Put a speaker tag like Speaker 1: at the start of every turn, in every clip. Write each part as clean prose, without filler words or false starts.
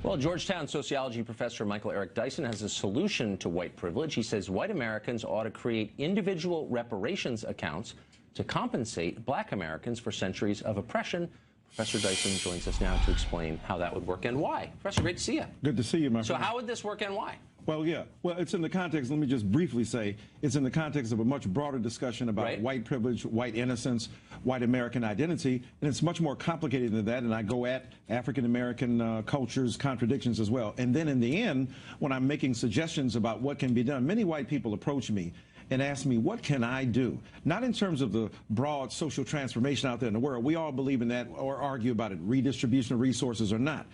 Speaker 1: Well, Georgetown sociology professor Michael Eric Dyson has a solution to white privilege. He says white Americans ought to create individual reparations accounts to compensate black Americans for centuries of oppression. Professor Dyson joins us now to explain how that would work and why. Professor, great to see you.
Speaker 2: Good to see you, my friend.
Speaker 1: So how would this work and why?
Speaker 2: Well, yeah. Well, it's in the context, let me just briefly say, it's in the context of a much broader discussion about white privilege, white innocence, white American identity, and it's much more complicated than that, and I go at African-American culture's contradictions as well. And then in the end, when I'm making suggestions about what can be done, many white people approach me and ask me, what can I do? Not in terms of the broad social transformation out there in the world. We all believe in that or argue about it, redistribution of resources or not.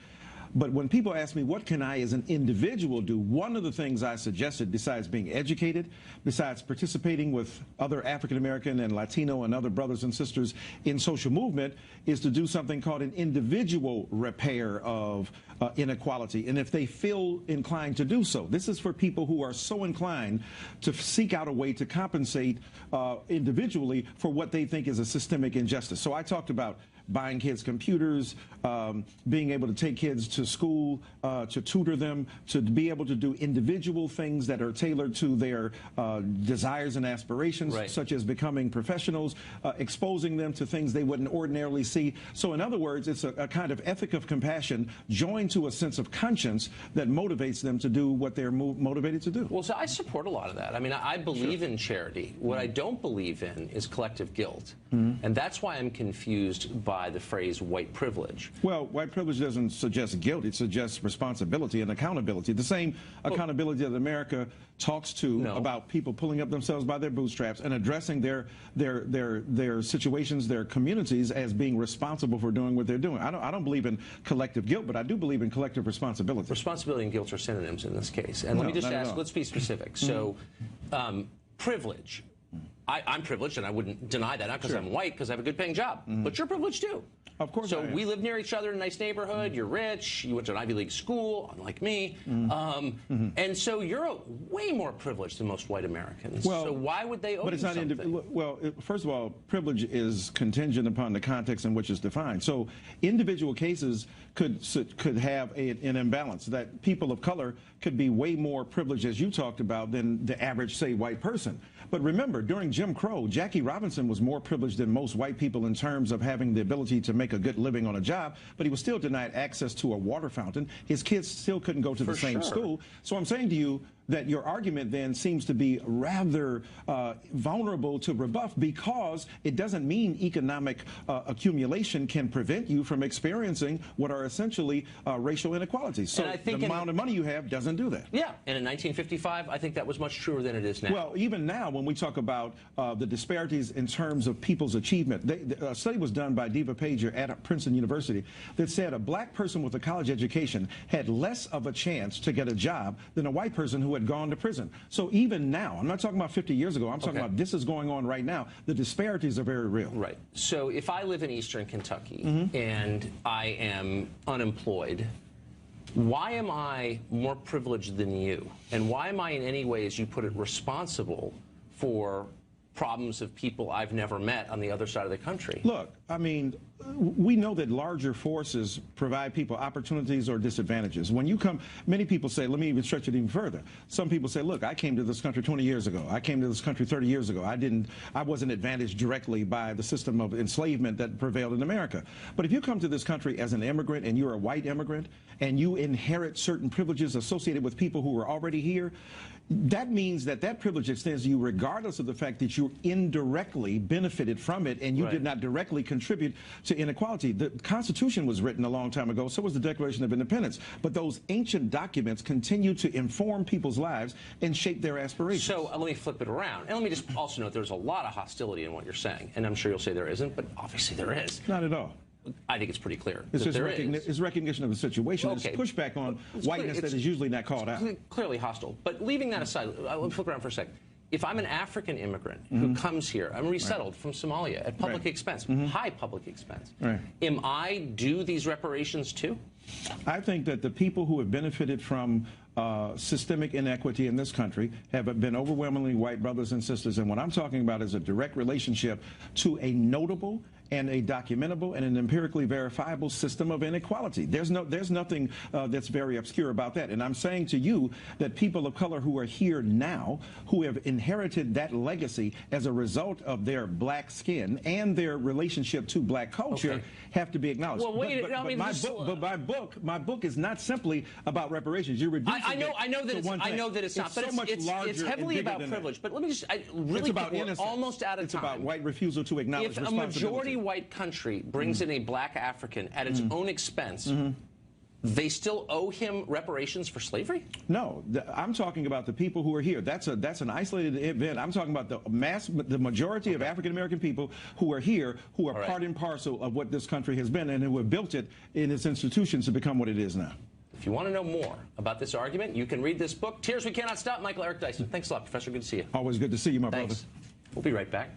Speaker 2: But when people ask me, what can I as an individual do, one of the things I suggested, besides being educated, besides participating with other African-American and Latino and other brothers and sisters in social movement, is to do something called an individual repair of inequality. And if they feel inclined to do so, this is for people who are so inclined to seek out a way to compensate individually for what they think is a systemic injustice. So I talked about buying kids computers, being able to take kids to school, to tutor them, to be able to do individual things that are tailored to their desires and aspirations, such as becoming professionals, exposing them to things they wouldn't ordinarily see. So in other words, it's a kind of ethic of compassion joined to a sense of conscience that motivates them to do what they're motivated to do.
Speaker 1: Well, so I support a lot of that. I mean, I believe in charity. What I don't believe in is collective guilt. And that's why I'm confused by the phrase white privilege.
Speaker 2: Well, white privilege doesn't suggest guilt. It suggests responsibility and accountability. The same accountability that America talks to about people pulling up themselves by their bootstraps and addressing their situations, their communities, as being responsible for doing what they're doing. I don't believe in collective guilt, but I do believe in collective responsibility.
Speaker 1: Responsibility and guilt are synonyms in this case. And let me just ask, let's be specific. So, privilege. I'm privileged, and I wouldn't deny that, not because I'm white, because I have a good-paying job. But you're privileged, too.
Speaker 2: Of course.
Speaker 1: So we live near each other in a nice neighborhood. You're rich. You went to an Ivy League school, unlike me. And so you're way more privileged than most white Americans. Well, so why would they owe you something?
Speaker 2: Well, first of all, privilege is contingent upon the context in which it's defined. So individual cases could have an imbalance, that people of color could be way more privileged, as you talked about, than the average, say, white person. But remember, during Jim Crow, Jackie Robinson was more privileged than most white people in terms of having the ability to make a good living on a job, but he was still denied access to a water fountain. His kids still couldn't go to the same school. So I'm saying to you that your argument then seems to be rather vulnerable to rebuff, because it doesn't mean economic accumulation can prevent you from experiencing what are essentially racial inequalities. So the amount of money you have doesn't do that.
Speaker 1: Yeah, and in 1955, I think that was much truer than it is now.
Speaker 2: Well, even now, when we talk about the disparities in terms of people's achievement, a study was done by Diva Pager at Princeton University that said a black person with a college education had less of a chance to get a job than a white person who had gone to prison. So even now, I'm not talking about 50 years ago, I'm talking about this is going on right now. The disparities are very real.
Speaker 1: Right. So if I live in eastern Kentucky and I am unemployed, why am I more privileged than you? And why am I in any way, as you put it, responsible for problems of people I've never met on the other side of the country?
Speaker 2: Look, I mean, we know that larger forces provide people opportunities or disadvantages. When you come, many people say, let me even stretch it even further. Some people say, look, I came to this country 20 years ago. I came to this country 30 years ago. I wasn't advantaged directly by the system of enslavement that prevailed in America. But if you come to this country as an immigrant and you're a white immigrant and you inherit certain privileges associated with people who are already here, that means that that privilege extends to you regardless of the fact that you indirectly benefited from it and you did not directly contribute to inequality. The Constitution was written a long time ago, so was the Declaration of Independence. But those ancient documents continue to inform people's lives and shape their aspirations.
Speaker 1: So let me flip it around. And let me just also note there's a lot of hostility in what you're saying. And I'm sure you'll say there isn't, but obviously there is.
Speaker 2: Not at all.
Speaker 1: I think it's pretty clear.
Speaker 2: It's just it's recognition of the situation. It's pushback on whiteness that is usually not called out.
Speaker 1: Clearly hostile. But leaving that aside, let me flip around for a second. If I'm an African immigrant who comes here, I'm resettled from Somalia at public expense, high public expense, am I due these reparations too?
Speaker 2: I think that the people who have benefited from systemic inequity in this country have been overwhelmingly white brothers and sisters. And what I'm talking about is a direct relationship to a notable and a documentable and an empirically verifiable system of inequality. There's nothing that's very obscure about that. And I'm saying to you that people of color who are here now, who have inherited that legacy as a result of their black skin and their relationship to black culture, have to be acknowledged.
Speaker 1: Well, wait,
Speaker 2: my book is not simply about reparations. You're reducing
Speaker 1: I know that it's not, but
Speaker 2: so much larger.
Speaker 1: It's heavily about privilege. But let me just really
Speaker 2: it's
Speaker 1: almost out of time.
Speaker 2: It's about white refusal to acknowledge responsibility.
Speaker 1: If a majority white country brings in a black African at its own expense, they still owe him reparations for slavery?
Speaker 2: No, I'm talking about the people who are here. That's an isolated event. I'm talking about the majority of African American people who are here, who are part and parcel of what this country has been, and who have built it in its institutions to become what it is now.
Speaker 1: If you want to know more about this argument, you can read this book, Tears We Cannot Stop. Michael Eric Dyson. Thanks a lot, Professor. Good to see you.
Speaker 2: Always good to see you, my brother.
Speaker 1: We'll be right back.